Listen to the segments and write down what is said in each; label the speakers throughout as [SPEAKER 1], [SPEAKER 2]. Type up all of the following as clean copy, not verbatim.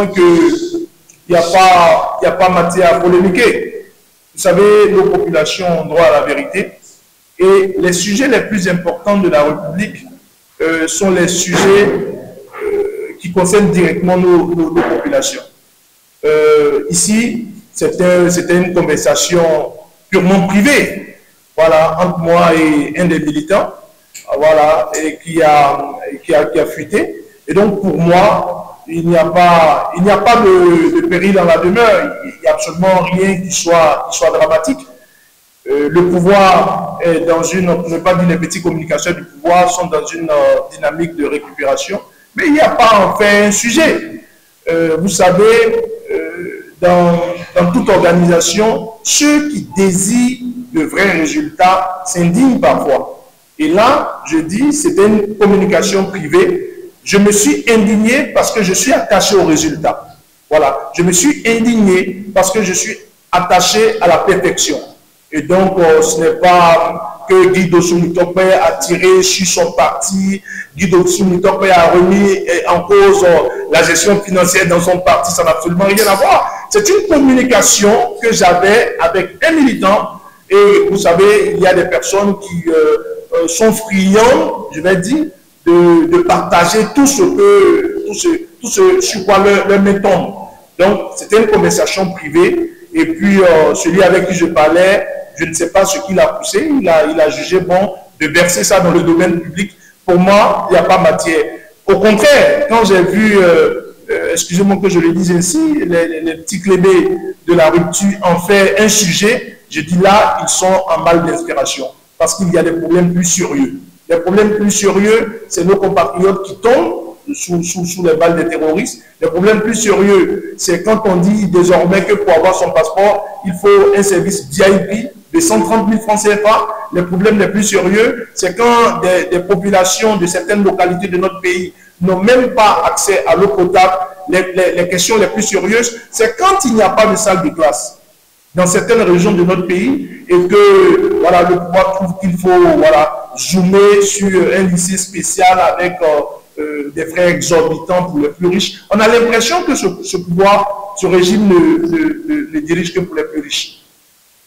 [SPEAKER 1] qu'il n'y a pas matière à polémiquer. Vous savez, nos populations ont droit à la vérité. Et les sujets les plus importants de la République sont les sujets qui concernent directement nos populations. Ici, c'était une conversation purement privée, voilà, entre moi et un des militants, voilà, et qui a fuité. Et donc, pour moi, il n'y a pas de péril dans la demeure. Il n'y a absolument rien qui soit dramatique. Le pouvoir est dans une, on ne peut pas dire les petits communicateurs du pouvoir sont dans une dynamique de récupération, mais il n'y a pas en fait un sujet. Vous savez, dans toute organisation, ceux qui désirent de vrais résultats s'indignent parfois. Et là, je dis, c'était une communication privée. Je me suis indigné parce que je suis attaché aux résultats. Voilà, je me suis indigné parce que je suis attaché à la perfection. Et donc, ce n'est pas que Guy Dossou Tokpe a tiré sur son parti, Guy Dossou Tokpe a remis en cause la gestion financière dans son parti, ça n'a absolument rien à voir. C'est une communication que j'avais avec un militant. Et vous savez, il y a des personnes qui sont friandes, je vais dire, de partager tout ce sur quoi leur met tombe. Donc, c'était une conversation privée. Et puis, celui avec qui je parlais, je ne sais pas ce qu'il a poussé. Il a jugé bon de verser ça dans le domaine public. Pour moi, il n'y a pas matière. Au contraire, quand j'ai vu, excusez-moi que je le dise ainsi, les petits clébés de la rupture en fait un sujet, je dis là, ils sont en mal d'inspiration. Parce qu'il y a des problèmes plus sérieux. Les problèmes plus sérieux, c'est nos compatriotes qui tombent sous les balles des terroristes. Les problèmes plus sérieux, c'est quand on dit désormais que pour avoir son passeport, il faut un service VIP de 130 000 francs CFA. Les problèmes les plus sérieux, c'est quand des populations de certaines localités de notre pays n'ont même pas accès à l'eau potable. Les questions les plus sérieuses, c'est quand il n'y a pas de salle de classe dans certaines régions de notre pays et que voilà, le pouvoir trouve qu'il faut voilà, zoomer sur un lycée spécial avec des frais exorbitants pour les plus riches. On a l'impression que ce pouvoir, ce régime ne dirige que pour les plus riches.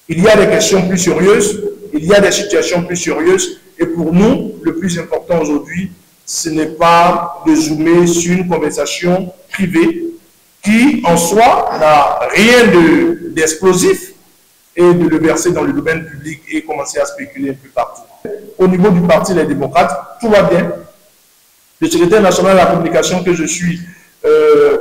[SPEAKER 1] Il y a des questions plus sérieuses, il y a des situations plus sérieuses et pour nous, le plus important aujourd'hui, ce n'est pas de zoomer sur une conversation privée qui, en soi, n'a rien d'explosif et de le verser dans le domaine public et commencer à spéculer un peu partout. Au niveau du Parti Les Démocrates, tout va bien. Le secrétaire national de la communication que je suis,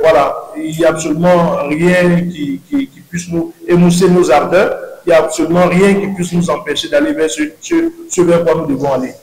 [SPEAKER 1] voilà, il n'y a absolument rien qui puisse nous émousser nos ardeurs. Il n'y a absolument rien qui puisse nous empêcher d'aller vers ce vers quoi nous devons aller.